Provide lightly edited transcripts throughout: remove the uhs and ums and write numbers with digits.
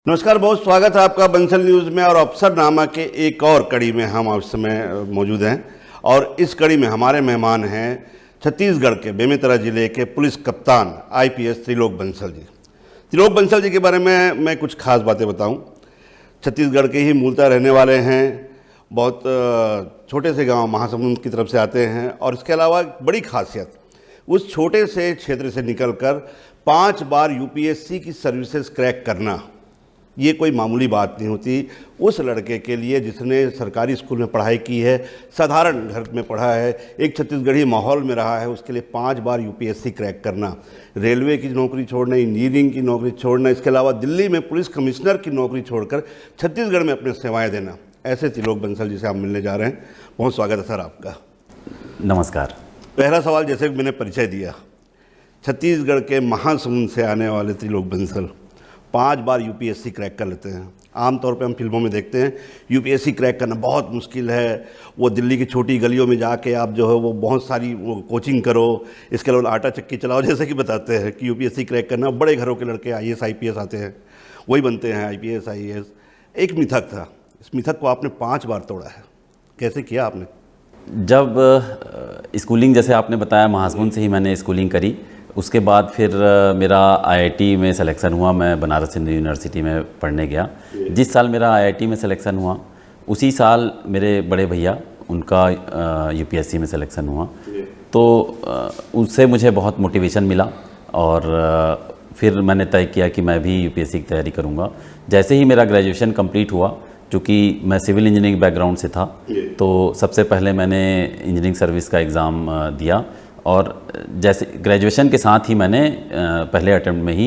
नमस्कार, बहुत स्वागत है आपका बंसल न्यूज़ में। और अफसरनामा के एक और कड़ी में हम इस समय मौजूद हैं और इस कड़ी में हमारे मेहमान हैं छत्तीसगढ़ के बेमेतरा जिले के पुलिस कप्तान आईपीएस त्रिलोक बंसल जी। त्रिलोक बंसल जी के बारे में मैं कुछ खास बातें बताऊं। छत्तीसगढ़ के ही मूलतः रहने वाले हैं, बहुत छोटे से गाँव महासमुंद की तरफ से आते हैं और इसके अलावा बड़ी खासियत, उस छोटे से क्षेत्र से निकलकर 5 बार यूपीएससी की सर्विसेज क्रैक करना, ये कोई मामूली बात नहीं होती। उस लड़के के लिए जिसने सरकारी स्कूल में पढ़ाई की है, साधारण घर में पढ़ा है, एक छत्तीसगढ़ी माहौल में रहा है, उसके लिए 5 बार यूपीएससी क्रैक करना, रेलवे की नौकरी छोड़ना, इंजीनियरिंग की नौकरी छोड़ना, इसके अलावा दिल्ली में पुलिस कमिश्नर की नौकरी छोड़कर छत्तीसगढ़ में अपने सेवाएँ देना, ऐसे त्रिलोक बंसल जी से आप मिलने जा रहे हैं। बहुत स्वागत है सर आपका। नमस्कार। पहला सवाल, जैसे मैंने परिचय दिया, छत्तीसगढ़ के महासमुंद से आने वाले त्रिलोक बंसल 5 बार यूपीएससी क्रैक कर लेते हैं। आमतौर पे हम फिल्मों में देखते हैं यूपीएससी क्रैक करना बहुत मुश्किल है, वो दिल्ली की छोटी गलियों में जाके आप जो है वो बहुत सारी वो कोचिंग करो, इसके अलावा आटा चक्की चलाओ, जैसे कि बताते हैं कि यूपीएससी क्रैक करना, बड़े घरों के लड़के आईएएस आईपीएस आते हैं, वही बनते हैं आईपीएस आईएएस। एक मिथक था, इस मिथक को आपने 5 बार तोड़ा है, कैसे किया आपने? जब स्कूलिंग, जैसे आपने बताया, महासमुंद से ही मैंने स्कूलिंग करी। उसके बाद फिर मेरा आईआईटी में सिलेक्शन हुआ, मैं बनारस हिंदू यूनिवर्सिटी में पढ़ने गया। जिस साल मेरा आईआईटी में सिलेक्शन हुआ उसी साल मेरे बड़े भैया, उनका यूपीएससी में सिलेक्शन हुआ, तो उससे मुझे बहुत मोटिवेशन मिला और फिर मैंने तय किया कि मैं भी यूपीएससी की तैयारी करूँगा। जैसे ही मेरा ग्रेजुएशन कंप्लीट हुआ, क्योंकि मैं सिविल इंजीनियरिंग बैकग्राउंड से था, तो सबसे पहले मैंने इंजीनियरिंग सर्विस का एग्ज़ाम दिया और जैसे ग्रेजुएशन के साथ ही मैंने पहले अटेम्प्ट में ही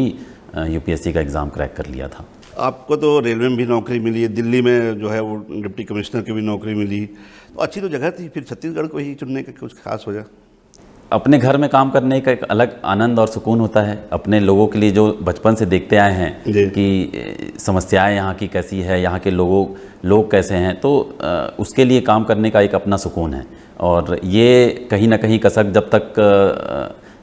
यूपीएससी का एग्ज़ाम क्रैक कर लिया था। आपको तो रेलवे में भी नौकरी मिली है, दिल्ली में जो है वो डिप्टी कमिश्नर की भी नौकरी मिली, तो अच्छी तो जगह थी, फिर छत्तीसगढ़ को ही चुनने का कुछ खास वजह? अपने घर में काम करने का एक अलग आनंद और सुकून होता है। अपने लोगों के लिए जो बचपन से देखते आए हैं कि समस्याएं यहाँ की कैसी है, यहाँ के लोग कैसे हैं, तो उसके लिए काम करने का एक अपना सुकून है। और ये कहीं ना कहीं कसक जब तक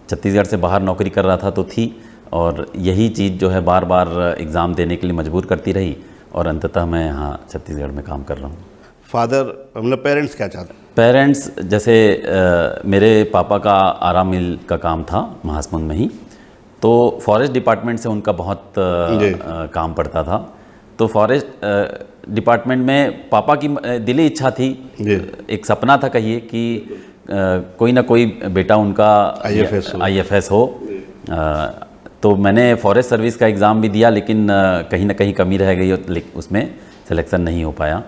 छत्तीसगढ़ से बाहर नौकरी कर रहा था तो थी, और यही चीज़ जो है बार बार एग्ज़ाम देने के लिए मजबूर करती रही और अंततः मैं यहाँ छत्तीसगढ़ में काम कर रहा हूँ। फादर, मतलब पेरेंट्स क्या चाहते? पेरेंट्स, जैसे मेरे पापा का आरा मिल का काम था महासमुंद में ही, तो फॉरेस्ट डिपार्टमेंट से उनका बहुत काम पड़ता था। तो फॉरेस्ट डिपार्टमेंट में पापा की दिली इच्छा थी, एक सपना था कहिए, कि कोई ना कोई बेटा उनका आईएफएस हो। तो मैंने फॉरेस्ट सर्विस का एग्ज़ाम भी दिया, लेकिन कहीं ना कहीं कमी रह गई, उसमें सिलेक्शन नहीं हो पाया।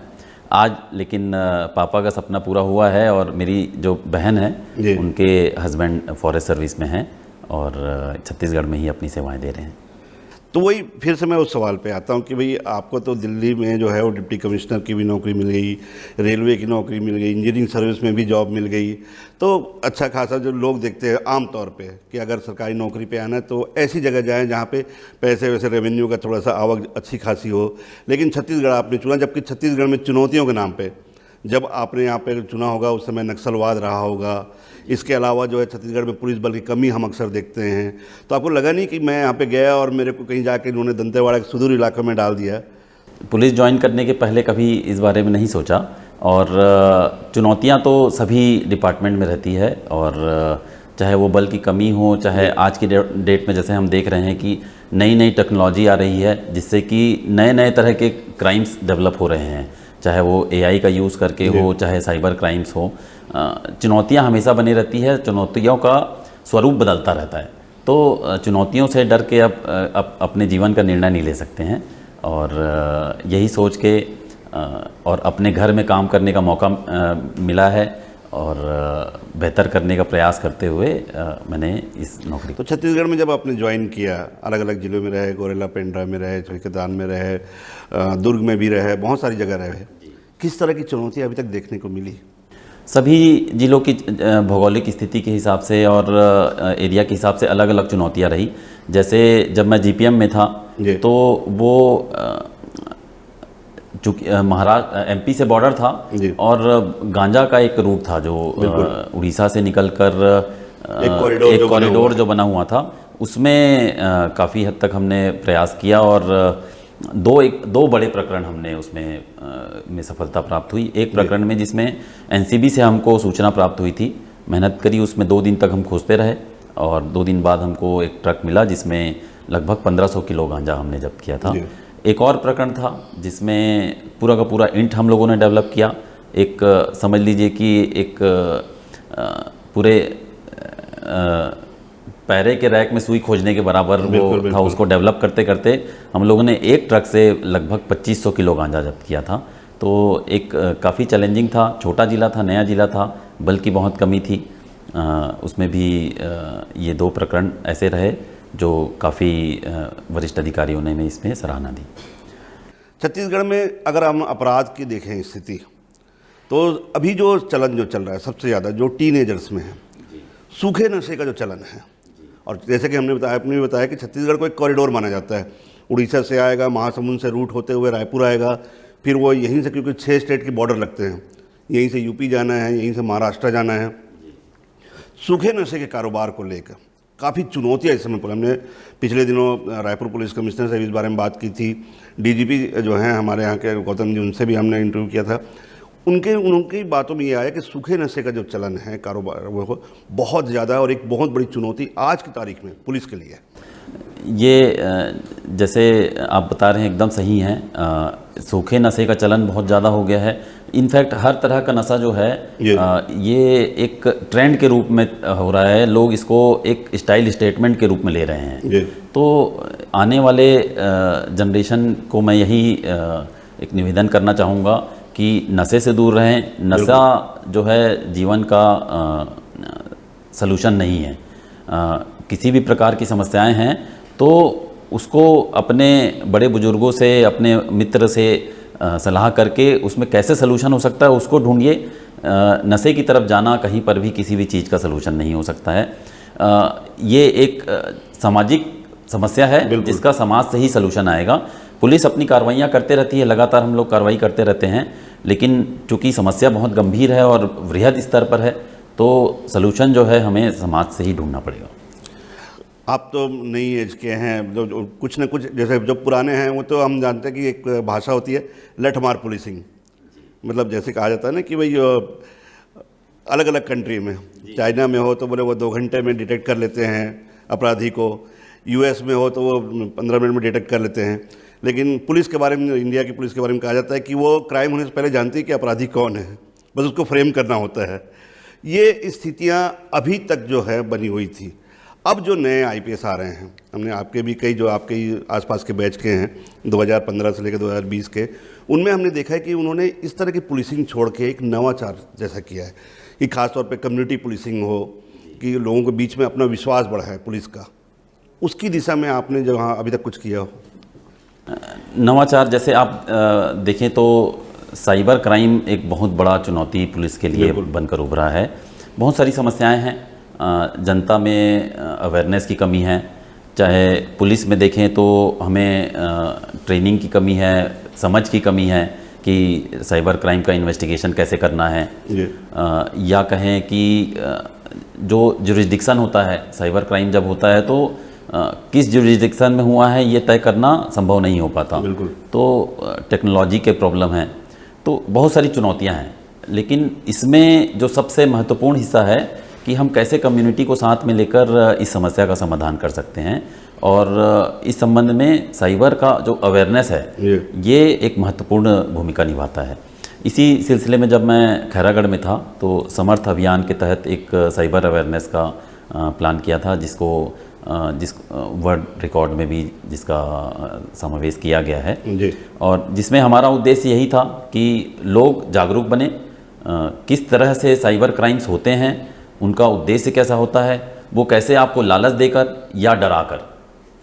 आज लेकिन पापा का सपना पूरा हुआ है और मेरी जो बहन है उनके हस्बैंड फॉरेस्ट सर्विस में हैं और छत्तीसगढ़ में ही अपनी सेवाएं दे रहे हैं। तो वही फिर से मैं उस सवाल पे आता हूँ कि भाई आपको तो दिल्ली में जो है वो डिप्टी कमिश्नर की भी नौकरी मिल गई, रेलवे की नौकरी मिल गई, इंजीनियरिंग सर्विस में भी जॉब मिल गई, तो अच्छा खासा जो लोग देखते हैं आम तौर पे कि अगर सरकारी नौकरी पे आना है तो ऐसी जगह जाएं जहाँ पे पैसे वैसे रेवेन्यू का थोड़ा सा आवक अच्छी खासी हो। लेकिन छत्तीसगढ़ आपने चुना, जबकि छत्तीसगढ़ में चुनौतियों के नाम पर जब आपने यहाँ पे चुना होगा उस समय नक्सलवाद रहा होगा, इसके अलावा जो है छत्तीसगढ़ में पुलिस बल की कमी हम अक्सर देखते हैं, तो आपको लगा नहीं कि मैं यहाँ पे गया और मेरे को कहीं जाके इन्होंने दंतेवाड़ा के सुदूर इलाके में डाल दिया? पुलिस ज्वाइन करने के पहले कभी इस बारे में नहीं सोचा, और चुनौतियाँ तो सभी डिपार्टमेंट में रहती है, और चाहे वो बल की कमी हो, चाहे आज की डेट में जैसे हम देख रहे हैं कि नई नई टेक्नोलॉजी आ रही है जिससे कि नए नए तरह के क्राइम्स डेवलप हो रहे हैं, चाहे वो एआई का यूज़ करके हो, चाहे साइबर क्राइम्स हो। चुनौतियां हमेशा बनी रहती है, चुनौतियों का स्वरूप बदलता रहता है, तो चुनौतियों से डर के अब अपने जीवन का निर्णय नहीं ले सकते हैं, और यही सोच के और अपने घर में काम करने का मौका मिला है और बेहतर करने का प्रयास करते हुए मैंने इस नौकरी। तो छत्तीसगढ़ में जब आपने ज्वाइन किया, अलग अलग जिलों में रहे, गोरेला पेंड्रा में रहे, चौकीदान में रहे, दुर्ग में भी रहे, बहुत सारी जगह रहे, किस तरह की चुनौतियाँ अभी तक देखने को मिली? सभी जिलों की भौगोलिक स्थिति के हिसाब से और एरिया के हिसाब से अलग अलग चुनौतियाँ रही। जैसे जब मैं जीपीएम में था तो वो चूँकि महाराष्ट्र एमपी से बॉर्डर था और गांजा का एक रूट था जो उड़ीसा से निकलकर एक कॉरिडोर जो बना हुआ था, उसमें काफ़ी हद तक हमने प्रयास किया और दो बड़े प्रकरण हमने उसमें में सफलता प्राप्त हुई। एक प्रकरण में जिसमें एनसीबी से हमको सूचना प्राप्त हुई थी, मेहनत करी, उसमें 2 दिन तक हम खोजते रहे और 2 दिन बाद हमको एक ट्रक मिला जिसमें लगभग 1500 किलो गांजा हमने जब्त किया था। एक और प्रकरण था जिसमें पूरा का पूरा इंट हम लोगों ने डेवलप किया। एक समझ लीजिए कि एक पूरे पैरे के रैक में सुई खोजने के बराबर वो था। उसको डेवलप करते करते हम लोगों ने एक ट्रक से लगभग 2500 किलो गांजा जब्त किया था। तो एक काफ़ी चैलेंजिंग था, छोटा ज़िला था, नया ज़िला था, बल की बहुत कमी थी। उसमें भी ये 2 प्रकरण ऐसे रहे जो काफ़ी वरिष्ठ अधिकारियों ने इसमें सराहना दी। छत्तीसगढ़ में अगर हम अपराध की देखें स्थिति, तो अभी जो चलन जो चल रहा है सबसे ज़्यादा जो टीनेजर्स में है, सूखे नशे का जो चलन है। और जैसे कि आपने बताया कि छत्तीसगढ़ को एक कॉरिडोर माना जाता है। उड़ीसा से आएगा, महासमुंद से रूट होते हुए रायपुर आएगा, फिर वो यहीं से, क्योंकि 6 स्टेट के बॉर्डर लगते हैं, यहीं से यूपी जाना है, यहीं से महाराष्ट्र जाना है। सूखे नशे के कारोबार को लेकर काफ़ी चुनौतियाँ इस समय पर, हमने पिछले दिनों रायपुर पुलिस कमिश्नर से भी इस बारे में बात की थी। डीजीपी जो हैं हमारे यहाँ के गौतम जी, उनसे भी हमने इंटरव्यू किया था। उनकी बातों में ये आया कि सूखे नशे का जो चलन है कारोबार वो बहुत ज़्यादा और एक बहुत बड़ी चुनौती आज की तारीख में पुलिस के लिए है। ये जैसे आप बता रहे हैं एकदम सही हैं। सूखे नशे का चलन बहुत ज़्यादा हो गया है। इनफैक्ट हर तरह का नशा जो है ये एक ट्रेंड के रूप में हो रहा है। लोग इसको एक स्टाइल स्टेटमेंट के रूप में ले रहे हैं। तो आने वाले जनरेशन को मैं यही एक निवेदन करना चाहूँगा कि नशे से दूर रहें। नशा जो है जीवन का सलूशन नहीं है। किसी भी प्रकार की समस्याएं हैं तो उसको अपने बड़े बुजुर्गों से, अपने मित्र से सलाह करके उसमें कैसे सलूशन हो सकता है उसको ढूंढिए। नशे की तरफ जाना कहीं पर भी किसी भी चीज़ का सलूशन नहीं हो सकता है। ये एक सामाजिक समस्या है जिसका समाज से ही सलूशन आएगा। पुलिस अपनी कार्रवाइयाँ करते रहती है, लगातार हम लोग कार्रवाई करते रहते हैं, लेकिन चूँकि समस्या बहुत गंभीर है और वृहद स्तर पर है तो सलूशन जो है हमें समाज से ही ढूंढना पड़ेगा। आप तो नई एज के हैं, जो कुछ न कुछ, जैसे जो पुराने हैं वो तो हम जानते हैं कि एक भाषा होती है लठमार पुलिसिंग। मतलब जैसे कहा जाता है ना कि भाई अलग अलग कंट्री में, चाइना में हो तो बोले वो 2 घंटे में डिटेक्ट कर लेते हैं अपराधी को, यूएस में हो तो वो 15 मिनट में डिटेक्ट कर लेते हैं। लेकिन पुलिस के बारे में, इंडिया की पुलिस के बारे में कहा जाता है कि वो क्राइम होने से पहले जानती है कि अपराधी कौन है, बस उसको फ्रेम करना होता है। ये स्थितियाँ अभी तक जो है बनी हुई थी। अब जो नए आईपीएस आ रहे हैं, हमने आपके भी कई जो आपके आसपास के बैच के हैं 2015 से लेकर 2020 के, उनमें हमने देखा है कि उन्होंने इस तरह की पुलिसिंग छोड़ के एक नवाचार जैसा किया है कि खासतौर पे कम्युनिटी पुलिसिंग हो, कि लोगों के बीच में अपना विश्वास बढ़ा है पुलिस का। उसकी दिशा में आपने जहाँ अभी तक कुछ किया हो? नवाचार जैसे आप देखें तो साइबर क्राइम एक बहुत बड़ा चुनौती पुलिस के लिए बनकर उभरा है। बहुत सारी समस्याएं हैं, जनता में अवेयरनेस की कमी है। चाहे पुलिस में देखें तो हमें ट्रेनिंग की कमी है, समझ की कमी है कि साइबर क्राइम का इन्वेस्टिगेशन कैसे करना है। या कहें कि जो जुरिस्डिक्शन होता है, साइबर क्राइम जब होता है तो किस जुरिस्डिक्शन में हुआ है ये तय करना संभव नहीं हो पाता। तो टेक्नोलॉजी के प्रॉब्लम हैं, तो बहुत सारी चुनौतियां हैं। लेकिन इसमें जो सबसे महत्वपूर्ण हिस्सा है कि हम कैसे कम्युनिटी को साथ में लेकर इस समस्या का समाधान कर सकते हैं। और इस संबंध में साइबर का जो अवेयरनेस है ये एक महत्वपूर्ण भूमिका निभाता है। इसी सिलसिले में जब मैं खैरागढ़ में था तो समर्थ अभियान के तहत एक साइबर अवेयरनेस का प्लान किया था, जिस वर्ल्ड रिकॉर्ड में भी जिसका समावेश किया गया है जी। और जिसमें हमारा उद्देश्य यही था कि लोग जागरूक बने, किस तरह से साइबर क्राइम्स होते हैं, उनका उद्देश्य कैसा होता है, वो कैसे आपको लालच देकर या डराकर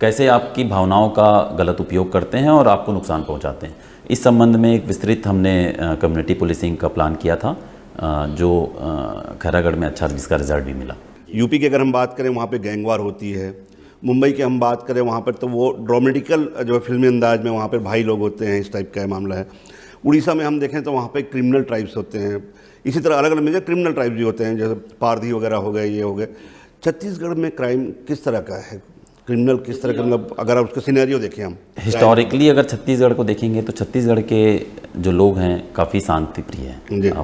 कैसे आपकी भावनाओं का गलत उपयोग करते हैं और आपको नुकसान पहुंचाते हैं। इस संबंध में एक विस्तृत हमने कम्युनिटी पुलिसिंग का प्लान किया था, जो खैरागढ़ में अच्छा जिसका रिजल्ट भी मिला। यूपी की अगर हम बात करें वहाँ पे गैंगवार होती है, मुंबई की हम बात करें वहाँ पर तो वो ड्रामेटिकल जो फिल्मी अंदाज में वहाँ पर भाई लोग होते हैं, इस टाइप का मामला है। उड़ीसा में हम देखें तो वहाँ पे क्रिमिनल ट्राइब्स होते हैं, इसी तरह अलग अलग में क्रिमिनल ट्राइब्स भी होते हैं, जैसे पारधी वगैरह हो गए, ये हो गए। छत्तीसगढ़ में क्राइम किस तरह का है? क्रिमिनल किस तरह का, मतलब अगर आप उसका सिनेरियो देखें हम हिस्टोरिकली अगर छत्तीसगढ़ को देखेंगे तो छत्तीसगढ़ के जो लोग हैं काफ़ी शांति प्रिय जी। हैं।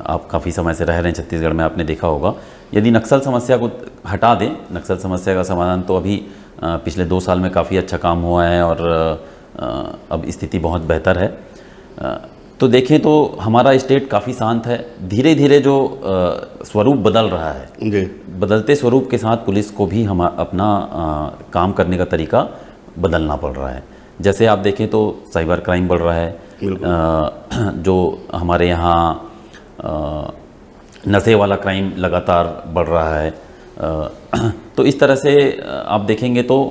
आप काफ़ी समय से रह रहे हैं छत्तीसगढ़ में, आपने देखा होगा। यदि नक्सल समस्या को हटा दें, नक्सल समस्या का समाधान तो अभी पिछले 2 साल में काफ़ी अच्छा काम हुआ है और अब स्थिति बहुत बेहतर है। तो देखें तो हमारा स्टेट काफ़ी शांत है। धीरे धीरे जो स्वरूप बदल रहा है, जी, बदलते स्वरूप के साथ पुलिस को भी हम अपना काम करने का तरीका बदलना पड़ रहा है। जैसे आप देखें तो साइबर क्राइम बढ़ रहा है, जो हमारे यहाँ नशे वाला क्राइम लगातार बढ़ रहा है। तो इस तरह से आप देखेंगे तो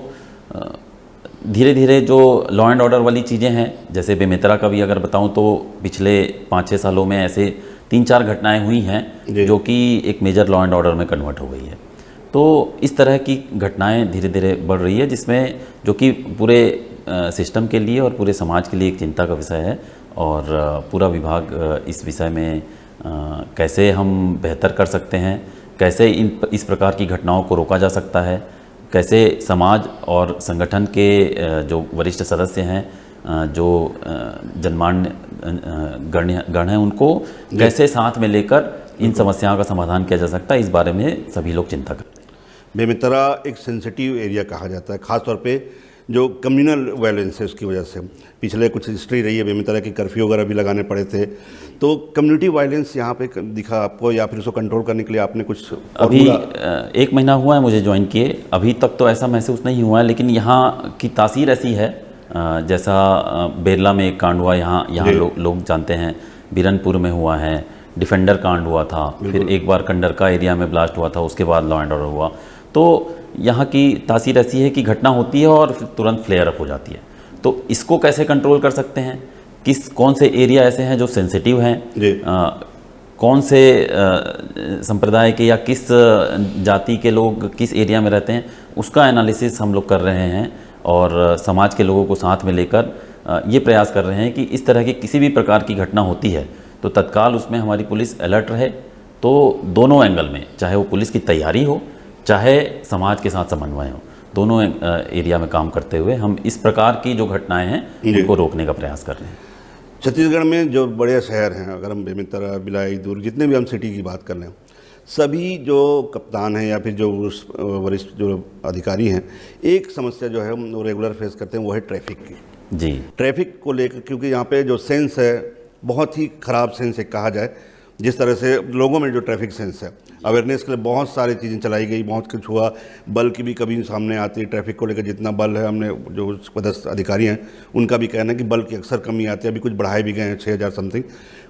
धीरे धीरे जो लॉ एंड ऑर्डर वाली चीज़ें हैं, जैसे बेमेतरा का भी अगर बताऊं तो पिछले 5-6 सालों में ऐसे 3-4 घटनाएं हुई हैं जो कि एक मेजर लॉ एंड ऑर्डर में कन्वर्ट हो गई है। तो इस तरह की घटनाएं धीरे धीरे बढ़ रही है, जिसमें जो कि पूरे सिस्टम के लिए और पूरे समाज के लिए एक चिंता का विषय है। और पूरा विभाग इस विषय में कैसे हम बेहतर कर सकते हैं, कैसे इस प्रकार की घटनाओं को रोका जा सकता है, कैसे समाज और संगठन के जो वरिष्ठ सदस्य हैं, जो जनमान्य गण हैं, उनको कैसे साथ में लेकर इन समस्याओं का समाधान किया जा सकता है, इस बारे में सभी लोग चिंता करते हैं। बेमेतरा एक सेंसिटिव एरिया कहा जाता है, ख़ासतौर पे जो कम्युनल वायलेंस है उसकी वजह से। पिछले कुछ हिस्ट्री रही है बेमेतरा की, कर्फ्यू वगैरह भी लगाने पड़े थे। तो कम्युनिटी वायलेंस यहाँ पे दिखा आपको, या फिर उसको कंट्रोल करने के लिए आपने कुछ अभी 1 महीना हुआ है मुझे ज्वाइन किए, अभी तक तो ऐसा महसूस नहीं हुआ है। लेकिन यहाँ की तासीर ऐसी है, जैसा बेरला में एक कांड हुआ, यहाँ लोग जानते हैं, बिरनपुर में हुआ है, डिफेंडर कांड हुआ था, फिर एक बार कंडरका एरिया में ब्लास्ट हुआ था, उसके बाद लॉ एंड ऑर्डर हुआ। तो यहाँ की तासीर ऐसी है कि घटना होती है और फिर तुरंत फ्लेयर अप हो जाती है। तो इसको कैसे कंट्रोल कर सकते हैं, कौन से एरिया ऐसे हैं जो सेंसिटिव हैं, कौन से संप्रदाय के या किस जाति के लोग किस एरिया में रहते हैं, उसका एनालिसिस हम लोग कर रहे हैं। और समाज के लोगों को साथ में लेकर ये प्रयास कर रहे हैं कि इस तरह की किसी भी प्रकार की घटना होती है तो तत्काल उसमें हमारी पुलिस अलर्ट रहे। तो दोनों एंगल में, चाहे वो पुलिस की तैयारी हो, चाहे समाज के साथ समन्वय हो, दोनों एरिया में काम करते हुए हम इस प्रकार की जो घटनाएं हैं उनको रोकने का प्रयास कर रहे हैं। छत्तीसगढ़ में जो बड़े शहर हैं, अगर हम बेमेतरा, भिलाई, दुर्ग, जितने भी हम सिटी की बात कर लें, सभी जो कप्तान हैं या फिर जो वरिष्ठ जो अधिकारी हैं, एक समस्या जो है वो रेगुलर फेस करते हैं, वो है ट्रैफिक की। जी, ट्रैफिक को लेकर, क्योंकि यहाँ पे जो सेंस है बहुत ही ख़राब सेंस है कहा जाए, जिस तरह से लोगों में जो ट्रैफिक सेंस है, अवेयरनेस के लिए बहुत सारी चीज़ें चलाई गई, बहुत कुछ हुआ। बल की भी कभी सामने आती है, ट्रैफिक को लेकर जितना बल है, हमने जो पदस्थ अधिकारी हैं उनका भी कहना है कि बल की अक्सर कमी आती है, अभी कुछ बढ़ाए भी गए हैं 6000 समथिंग।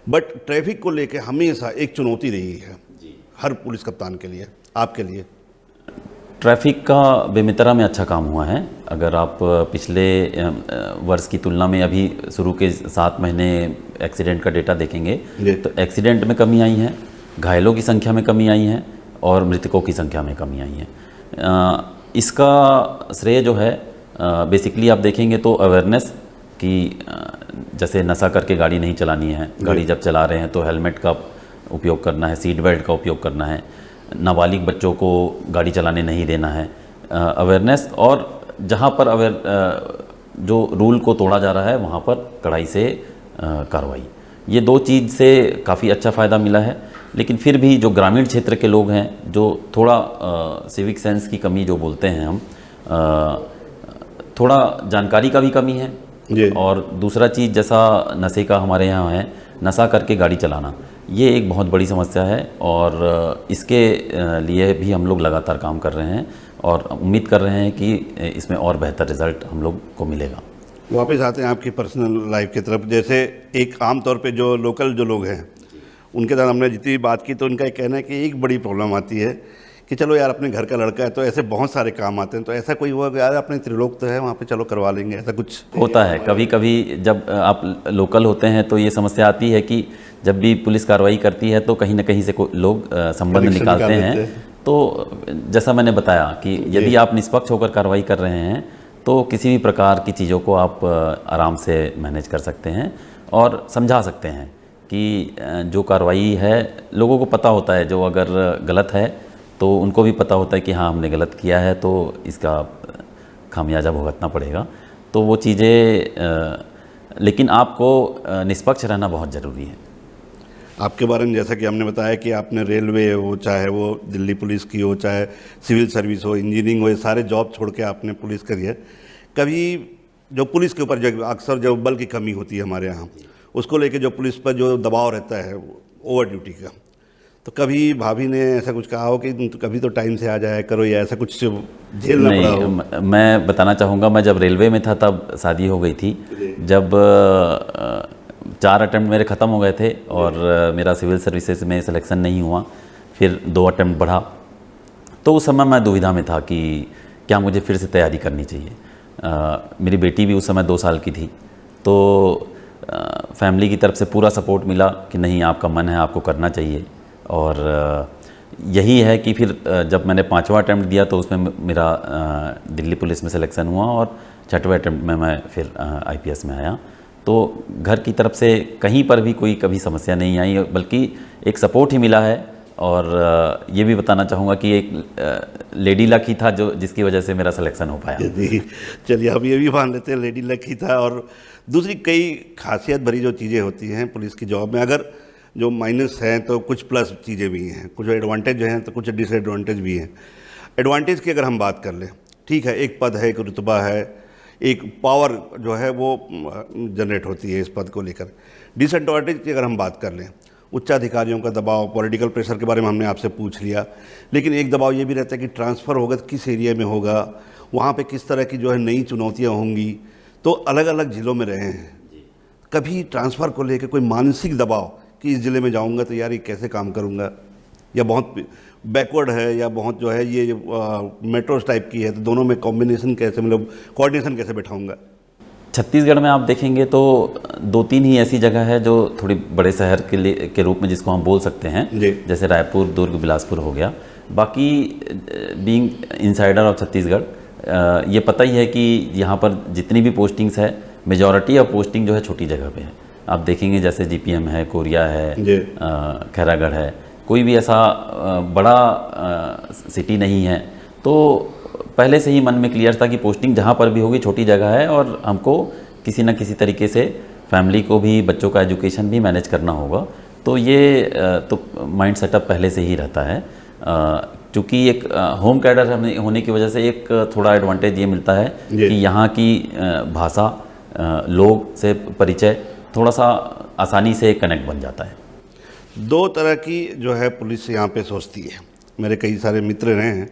बट ट्रैफिक को लेकर हमेशा एक चुनौती रही है हर पुलिस कप्तान के लिए, आपके लिए। ट्रैफिक का बेमेतरा में अच्छा काम हुआ है। अगर आप पिछले वर्ष की तुलना में अभी शुरू के 7 महीने एक्सीडेंट का डेटा देखेंगे तो एक्सीडेंट में कमी आई है, घायलों की संख्या में कमी आई है और मृतकों की संख्या में कमी आई है। इसका श्रेय जो है बेसिकली आप देखेंगे तो अवेयरनेस की, जैसे नशा करके गाड़ी नहीं चलानी है, गाड़ी जब चला रहे हैं तो हेलमेट का उपयोग करना है, सीट बेल्ट का उपयोग करना है, नाबालिग बच्चों को गाड़ी चलाने नहीं देना है, अवेयरनेस। और जहाँ पर जो रूल को तोड़ा जा रहा है वहाँ पर कड़ाई से कार्रवाई, ये 2 चीज़ से काफ़ी अच्छा फ़ायदा मिला है। लेकिन फिर भी जो ग्रामीण क्षेत्र के लोग हैं, जो थोड़ा सिविक सेंस की कमी जो बोलते हैं हम, थोड़ा जानकारी का भी कमी है। और दूसरा चीज़ जैसा नशे का हमारे यहाँ है, नशा करके गाड़ी चलाना, ये एक बहुत बड़ी समस्या है और इसके लिए भी हम लोग लगातार काम कर रहे हैं और उम्मीद कर रहे हैं कि इसमें और बेहतर रिजल्ट हम लोग को मिलेगा। वापस आते हैं आपकी पर्सनल लाइफ की तरफ। जैसे एक आम तौर पे जो लोकल जो लोग हैं उनके साथ हमने जितनी बात की तो उनका एक कहना है कि एक बड़ी प्रॉब्लम आती है कि चलो यार अपने घर का लड़का है, तो ऐसे बहुत सारे काम आते हैं, तो ऐसा कोई हुआ कि यार अपने त्रिलोक तो है वहाँ पे, चलो करवा लेंगे, ऐसा कुछ होता है? कभी कभी जब आप लोकल होते हैं तो ये समस्या आती है कि जब भी पुलिस कार्रवाई करती है तो कहीं ना कहीं से लोग संबंध निकालते हैं। तो जैसा मैंने बताया कि यदि आप निष्पक्ष होकर कार्रवाई कर रहे हैं तो किसी भी प्रकार की चीज़ों को आप आराम से मैनेज कर सकते हैं और समझा सकते हैं कि जो कार्रवाई है, लोगों को पता होता है जो अगर गलत है तो उनको भी पता होता है कि हाँ हमने गलत किया है तो इसका खामियाजा भुगतना पड़ेगा। तो वो चीज़ें लेकिन आपको निष्पक्ष रहना बहुत ज़रूरी है। आपके बारे में जैसा कि हमने बताया कि आपने रेलवे हो, चाहे वो दिल्ली पुलिस की हो, चाहे सिविल सर्विस हो, इंजीनियरिंग हो, ये सारे जॉब छोड़ के आपने पुलिस करी है। कभी जो पुलिस के ऊपर जो अक्सर जो बल की कमी होती है हमारे यहाँ, उसको लेके जो पुलिस पर जो दबाव रहता है ओवर ड्यूटी का, तो कभी भाभी ने ऐसा कुछ कहा हो कि तुम तो कभी तो टाइम से आ जाया करो, या ऐसा कुछ झेलना पड़ा हो? नहीं, मैं बताना चाहूँगा, मैं जब रेलवे में था तब शादी हो गई थी। जब 4 अटेम्प्ट मेरे ख़त्म हो गए थे और मेरा सिविल सर्विसेज में सिलेक्शन नहीं हुआ, फिर 2 अटेम्प्ट बढ़ा, तो उस समय मैं दुविधा में था कि क्या मुझे फिर से तैयारी करनी चाहिए। मेरी बेटी भी उस समय 2 साल की थी, तो फैमिली की तरफ से पूरा सपोर्ट मिला कि नहीं आपका मन है, आपको करना चाहिए। और यही है कि फिर जब मैंने 5वां अटेम्प्ट दिया तो उसमें मेरा दिल्ली पुलिस में सिलेक्शन हुआ और 6वें अटेम्प्ट में मैं फिर आईपीएस में आया। तो घर की तरफ से कहीं पर भी कोई कभी समस्या नहीं आई, बल्कि एक सपोर्ट ही मिला है। और ये भी बताना चाहूँगा कि एक लेडी लक ही था जो जिसकी वजह से मेरा सिलेक्शन हो पाया। जी, चलिए हम ये भी मान लेते हैं लेडी लक ही था। और दूसरी कई खासियत भरी जो चीज़ें होती हैं पुलिस की जॉब में, अगर जो माइनस हैं तो कुछ प्लस चीज़ें भी हैं, कुछ एडवांटेज हैं तो कुछ डिसएडवांटेज भी हैं। एडवांटेज की अगर हम बात कर लें, ठीक है, एक पद है, एक रुतबा है, एक पावर जो है वो जनरेट होती है इस पद को लेकर। डिसएडवांटेज की अगर हम बात कर लें, उच्चाधिकारियों का दबाव, पॉलिटिकल प्रेशर के बारे में हमने आपसे पूछ लिया, लेकिन एक दबाव ये भी रहता है कि ट्रांसफ़र होगा तो किस एरिया में होगा, वहाँ पे किस तरह की जो है नई चुनौतियाँ होंगी। तो अलग अलग ज़िलों में रहे हैं, कभी ट्रांसफ़र को लेकर कोई मानसिक दबाव कि इस ज़िले में जाऊँगा तो यार ये कैसे काम करूँगा, या बहुत बैकवर्ड है, या बहुत जो है ये मेट्रोस टाइप की है, तो दोनों में कॉम्बिनेशन कैसे, मतलब कोऑर्डिनेशन कैसे बैठाऊँगा? छत्तीसगढ़ में आप देखेंगे तो 2-3 ही ऐसी जगह है जो थोड़ी बड़े शहर के रूप में जिसको हम बोल सकते हैं, जैसे रायपुर, दुर्ग, बिलासपुर हो गया। बाकी बीइंग इनसाइडर ऑफ छत्तीसगढ़ ये पता ही है कि यहाँ पर जितनी भी पोस्टिंग्स है, मेजॉरिटी ऑफ पोस्टिंग जो है छोटी जगह पे है। आप देखेंगे जैसे जीपीएम है, कोरिया है, खैरागढ़ है, कोई भी ऐसा बड़ा सिटी नहीं है। तो पहले से ही मन में क्लियर था कि पोस्टिंग जहाँ पर भी होगी छोटी जगह है और हमको किसी न किसी तरीके से फैमिली को भी, बच्चों का एजुकेशन भी मैनेज करना होगा। तो ये तो माइंड सेटअप पहले से ही रहता है। क्योंकि एक होम कैडर होने की वजह से एक थोड़ा एडवांटेज ये मिलता है कि यहाँ की भाषा, लोग से परिचय थोड़ा सा आसानी से कनेक्ट बन जाता है। 2 तरह की जो है पुलिस यहाँ पे सोचती है। मेरे कई सारे मित्र रहे हैं,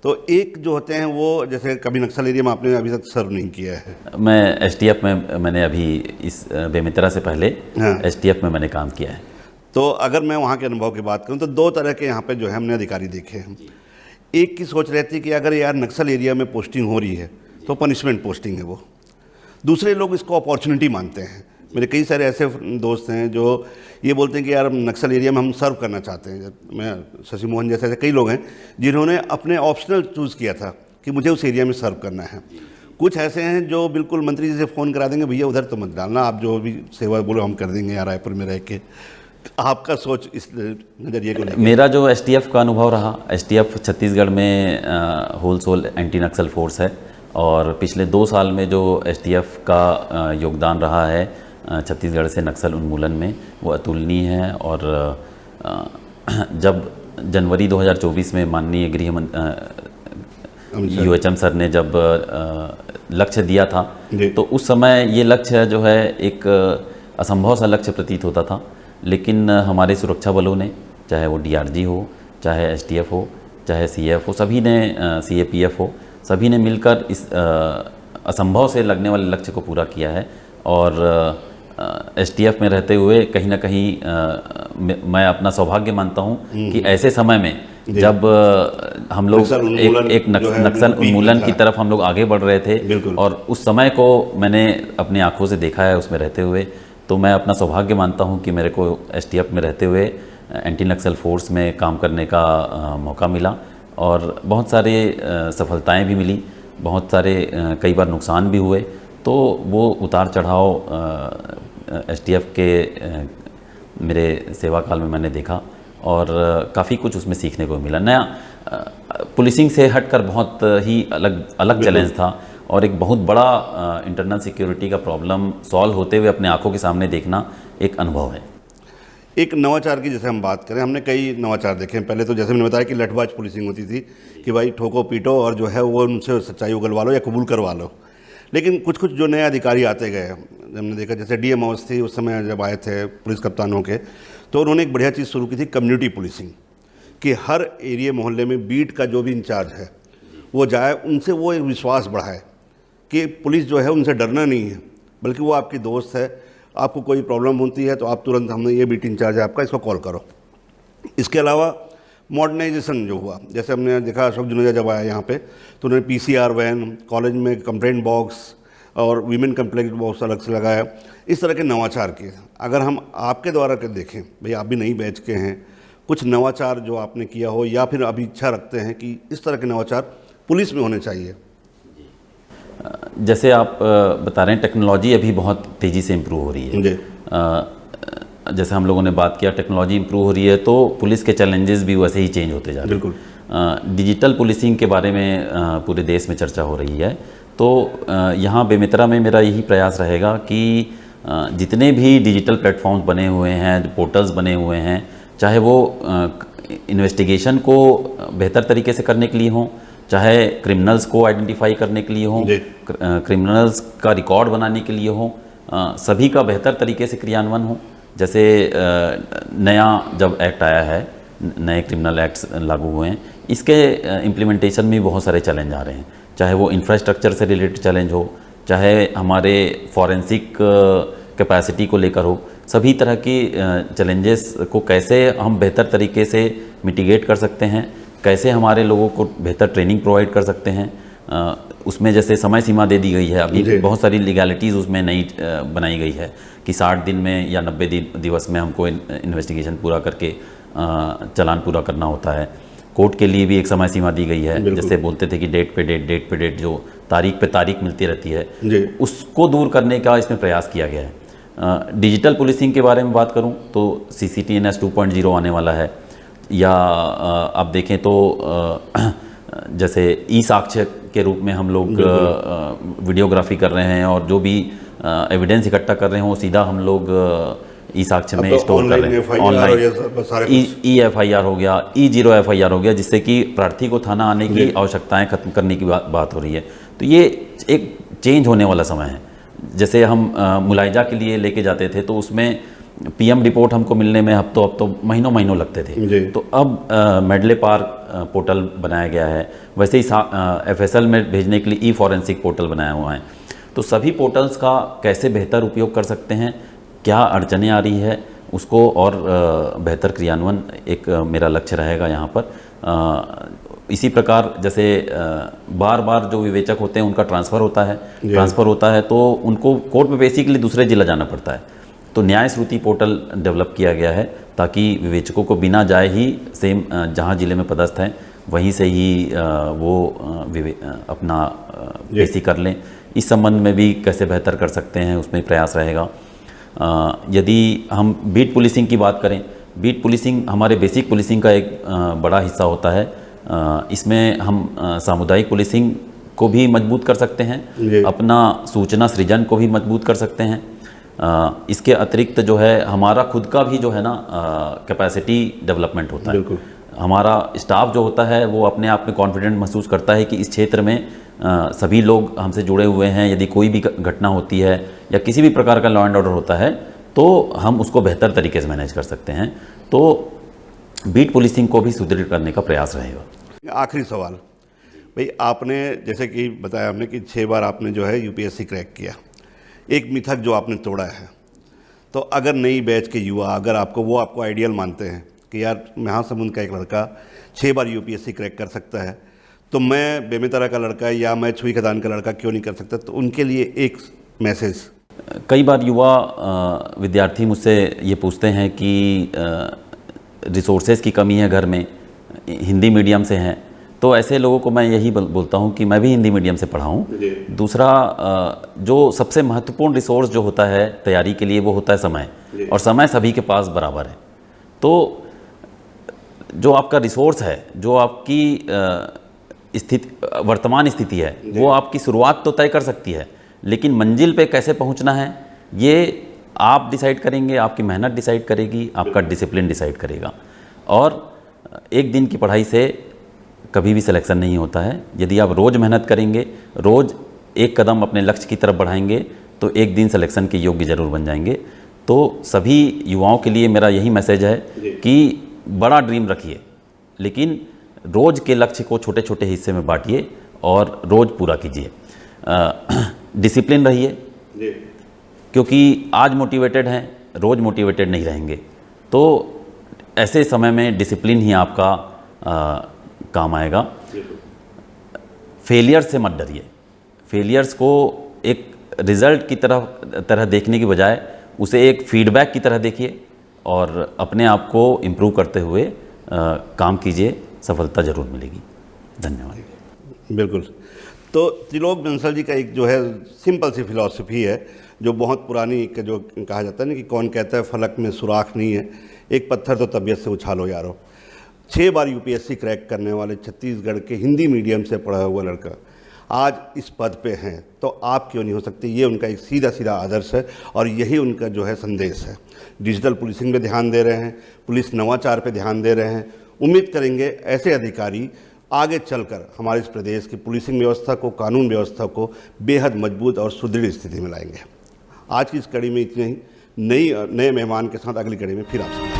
तो एक जो होते हैं वो, जैसे कभी नक्सल एरिया में आपने अभी तक सर्व नहीं किया है। मैं एसटीएफ में, मैंने अभी इस बेमित्रा से पहले एसटीएफ में मैंने काम किया है। तो अगर मैं वहाँ के अनुभव की बात करूँ तो 2 तरह के यहाँ पे जो है हमने अधिकारी देखे हैं। एक की सोच रहती है कि अगर यार नक्सल एरिया में पोस्टिंग हो रही है तो पनिशमेंट पोस्टिंग है वो। दूसरे लोग इसको अपॉर्चुनिटी मानते हैं। मेरे कई सारे ऐसे दोस्त हैं जो ये बोलते हैं कि यार नक्सल एरिया में हम सर्व करना चाहते हैं। मैं शशि मोहन जैसे ऐसे कई लोग हैं जिन्होंने अपने ऑप्शनल चूज़ किया था कि मुझे उस एरिया में सर्व करना है। कुछ ऐसे हैं जो बिल्कुल मंत्री जी से फ़ोन करा देंगे, भैया उधर तो मत डालना, आप जो भी सेवा बोलो हम कर देंगे यार रायपुर में रह के। आपका सोच इस नज़रिए को लेकर? मेरा जो एसटीएफ का अनुभव रहा, एसटीएफ छत्तीसगढ़ में होलसोल एंटी नक्सल फोर्स है और पिछले 2 साल में जो एसटीएफ का योगदान रहा है छत्तीसगढ़ से नक्सल उन्मूलन में, वो अतुलनीय है। और जब जनवरी 2024 में माननीय गृह यूएचएम सर ने जब लक्ष्य दिया था, तो उस समय ये लक्ष्य जो है एक असंभव सा लक्ष्य प्रतीत होता था। लेकिन हमारे सुरक्षा बलों ने, चाहे वो डीआरजी हो, चाहे एसटीएफ हो, चाहे सीएफ हो, सभी ने, सीएपीएफ हो, सभी ने मिलकर इस असंभव से लगने वाले लक्ष्य को पूरा किया है। और एसटीएफ में रहते हुए कहीं ना कहीं मैं अपना सौभाग्य मानता हूं कि ऐसे समय में जब हम लोग एक नक्सल उन्मूलन की तरफ हम लोग आगे बढ़ रहे थे और उस समय को मैंने अपनी आंखों से देखा है उसमें रहते हुए, तो मैं अपना सौभाग्य मानता हूं कि मेरे को एसटीएफ में रहते हुए एंटी नक्सल फोर्स में काम करने का मौका मिला और बहुत सारे सफलताएं भी मिली, बहुत सारे कई बार नुकसान भी हुए। तो वो उतार चढ़ाव एसटीएफ के मेरे सेवा काल में मैंने देखा और काफ़ी कुछ उसमें सीखने को मिला। नया पुलिसिंग से हटकर बहुत ही अलग चैलेंज था और एक बहुत बड़ा इंटरनल सिक्योरिटी का प्रॉब्लम सॉल्व होते हुए अपने आंखों के सामने देखना एक अनुभव है। एक नवाचार की जैसे हम बात करें, हमने कई नवाचार देखे हैं। पहले तो जैसे मैंने बताया कि लठबाज पुलिसिंग होती थी कि भाई ठोको पीटो और जो है वो उनसे सच्चाई उगलवा लो या कबूल करवा लो। लेकिन कुछ कुछ जो नए अधिकारी आते गए, हमने देखा जैसे डीएम हाउस थी उस समय जब आए थे पुलिस कप्तानों के, तो उन्होंने एक बढ़िया चीज़ शुरू की थी, कम्युनिटी पुलिसिंग, कि हर एरिया मोहल्ले में बीट का जो भी इंचार्ज है वो जाए, उनसे वो एक विश्वास बढ़ाए कि पुलिस जो है उनसे डरना नहीं है, बल्कि वो आपकी दोस्त है। आपको कोई प्रॉब्लम होती है तो आप तुरंत, हमने ये बीट इंचार्ज है आपका, इसको कॉल करो। इसके अलावा मॉडर्नाइजेशन जो हुआ, जैसे हमने देखा अशोक जुनेजा जब आया यहाँ पे तो उन्होंने पीसीआर वैन, कॉलेज में कंप्लेंट बॉक्स और वीमेन कंप्लेंट बॉक्स अलग से लगाया। इस तरह के नवाचार किए। अगर हम आपके द्वारा के देखें, भाई आप भी नई बैच के हैं, कुछ नवाचार जो आपने किया हो या फिर अभी इच्छा रखते हैं कि इस तरह के नवाचार पुलिस में होने चाहिए? जैसे आप बता रहे हैं, टेक्नोलॉजी अभी बहुत तेज़ी से इम्प्रूव हो रही है जी। जैसे हम लोगों ने बात किया, टेक्नोलॉजी इम्प्रूव हो रही है तो पुलिस के चैलेंजेस भी वैसे ही चेंज होते जा रहे हैं। बिल्कुल। डिजिटल पुलिसिंग के बारे में पूरे देश में चर्चा हो रही है, तो यहाँ बेमेतरा में मेरा यही प्रयास रहेगा कि जितने भी डिजिटल प्लेटफॉर्म्स बने हुए हैं, पोर्टल्स बने हुए हैं, चाहे वो इन्वेस्टिगेशन को बेहतर तरीके से करने के लिए हों, चाहे क्रिमिनल्स को आइडेंटिफाई करने के लिए हों, क्रिमिनल्स का रिकॉर्ड बनाने के लिए हों, सभी का बेहतर तरीके से क्रियान्वयन हो। जैसे नया जब एक्ट आया है, नए क्रिमिनल एक्ट्स लागू हुए हैं, इसके इम्प्लीमेंटेशन में बहुत सारे चैलेंज आ रहे हैं, चाहे वो इंफ्रास्ट्रक्चर से रिलेटेड चैलेंज हो, चाहे हमारे फॉरेंसिक कैपेसिटी को लेकर हो। सभी तरह की चैलेंजेस को कैसे हम बेहतर तरीके से मिटिगेट कर सकते हैं, कैसे हमारे लोगों को बेहतर ट्रेनिंग प्रोवाइड कर सकते हैं, उसमें जैसे समय सीमा दे दी गई है। अभी बहुत सारी लीगैलिटीज़ उसमें नई बनाई गई है कि 60 दिन में या 90 दिवस में हमको इन्वेस्टिगेशन पूरा करके चालान पूरा करना होता है। कोर्ट के लिए भी एक समय सीमा दी गई है। जैसे बोलते थे कि डेट पे डेट जो तारीख पे तारीख मिलती रहती है, उसको दूर करने का इसमें प्रयास किया गया है। डिजिटल पुलिसिंग के बारे में बात करूं तो CCTNS 2.0 आने वाला है, या आप देखें तो जैसे ई-साक्ष्य के रूप में हम लोग वीडियोग्राफी कर रहे हैं और जो भी एविडेंस इकट्ठा कर रहे हैं वो सीधा हम लोग ई-साक्ष्य में स्टोर कर रहे हैं। ऑनलाइन ई-FIR हो गया, E0 FIR हो गया, जिससे कि प्रार्थी को थाना आने की आवश्यकताएं खत्म करने की बात हो रही है। तो ये एक चेंज होने वाला समय है। जैसे हम मुलायजा के लिए लेके जाते थे तो उसमें PM रिपोर्ट हमको मिलने में हफ्तों महीनों लगते थे। तो अब मेडले पार्क पोर्टल बनाया गया है, वैसे ही FSL में भेजने के लिए ई-फॉरेंसिक पोर्टल बनाया हुआ है। तो सभी पोर्टल्स का कैसे बेहतर उपयोग कर सकते हैं, क्या अड़चनें आ रही है, उसको और बेहतर क्रियान्वयन एक मेरा लक्ष्य रहेगा यहाँ पर। इसी प्रकार जैसे बार बार जो विवेचक होते हैं उनका ट्रांसफ़र होता है तो उनको कोर्ट में पेशी के लिए दूसरे जिला जाना पड़ता है। तो न्याय श्रुति पोर्टल डेवलप किया गया है ताकि विवेचकों को बिना जाए ही सेम जहाँ जिले में पदस्थ हैं वहीं से ही वो अपना पेशी कर लें। इस संबंध में भी कैसे बेहतर कर सकते हैं उसमें प्रयास रहेगा। यदि हम बीट पुलिसिंग की बात करें, बीट पुलिसिंग हमारे बेसिक पुलिसिंग का एक बड़ा हिस्सा होता है। इसमें हम सामुदायिक पुलिसिंग को भी मजबूत कर सकते हैं, अपना सूचना सृजन को भी मजबूत कर सकते हैं। इसके अतिरिक्त जो है हमारा खुद का भी जो है ना कैपेसिटी डेवलपमेंट होता है। हमारा स्टाफ जो होता है वो अपने आप में कॉन्फिडेंट महसूस करता है कि इस क्षेत्र में सभी लोग हमसे जुड़े हुए हैं। यदि कोई भी घटना होती है या किसी भी प्रकार का लॉ एंड ऑर्डर होता है तो हम उसको बेहतर तरीके से मैनेज कर सकते हैं। तो बीट पुलिसिंग को भी सुदृढ़ करने का प्रयास रहेगा। आखिरी सवाल भाई, आपने जैसे कि बताया हमने कि 6 बार आपने जो है UPSC क्रैक किया, एक मिथक जो आपने तोड़ा है, तो अगर नई बैच के युवा अगर आपको आइडियल मानते हैं कि यार महासमुंद का एक लड़का 6 बार UPSC क्रैक कर सकता है, तो मैं बेमेतरा का लड़का या मैं छुई खदान का लड़का क्यों नहीं कर सकता, तो उनके लिए एक मैसेज। कई बार युवा विद्यार्थी मुझसे ये पूछते हैं कि रिसोर्सेज की कमी है घर में, हिंदी मीडियम से हैं, तो ऐसे लोगों को मैं यही बोलता हूँ कि मैं भी हिंदी मीडियम से पढ़ा हूँ। दूसरा जो सबसे महत्वपूर्ण रिसोर्स जो होता है तैयारी के लिए वो होता है समय, और समय सभी के पास बराबर है। तो जो आपका रिसोर्स है, जो आपकी स्थिति, वर्तमान स्थिति है, वो आपकी शुरुआत तो तय कर सकती है, लेकिन मंजिल पे कैसे पहुंचना है ये आप डिसाइड करेंगे, आपकी मेहनत डिसाइड करेगी, आपका डिसिप्लिन डिसाइड करेगा। और एक दिन की पढ़ाई से कभी भी सिलेक्शन नहीं होता है। यदि आप रोज़ मेहनत करेंगे, रोज़ एक कदम अपने लक्ष्य की तरफ बढ़ाएंगे, तो एक दिन सिलेक्शन के योग्य ज़रूर बन जाएंगे। तो सभी युवाओं के लिए मेरा यही मैसेज है कि बड़ा ड्रीम रखिए, लेकिन रोज़ के लक्ष्य को छोटे छोटे हिस्से में बांटिए और रोज़ पूरा कीजिए। डिसिप्लिन रहिए, क्योंकि आज मोटिवेटेड हैं, रोज़ मोटिवेटेड नहीं रहेंगे। तो ऐसे समय में डिसिप्लिन ही आपका काम आएगा। फेलियर से मत डरिए। फेलियर्स को एक रिज़ल्ट की तरह देखने की बजाय उसे एक फीडबैक की तरह देखिए और अपने आप को इम्प्रूव करते हुए काम कीजिए, सफलता ज़रूर मिलेगी। धन्यवाद। बिल्कुल। तो त्रिलोक बंसल जी का एक जो है सिंपल सी फिलॉसफी है, जो बहुत पुरानी, जो कहा जाता है ना कि कौन कहता है फलक में सुराख नहीं है, एक पत्थर तो तबीयत से उछालो यारो। 6 बार यूपीएससी क्रैक करने वाले छत्तीसगढ़ के हिंदी मीडियम से पढ़ा हुआ लड़का आज इस पद पे हैं, तो आप क्यों नहीं हो सकते? ये उनका एक सीधा सीधा आदर्श है और यही उनका जो है संदेश है। डिजिटल पुलिसिंग पे ध्यान दे रहे हैं, पुलिस नवाचार पे ध्यान दे रहे हैं। उम्मीद करेंगे ऐसे अधिकारी आगे चलकर हमारे इस प्रदेश की पुलिसिंग व्यवस्था को, कानून व्यवस्था को बेहद मजबूत और सुदृढ़ स्थिति में लाएंगे। आज की इस कड़ी में इतने ही। नए मेहमान के साथ अगली कड़ी में फिर आपसे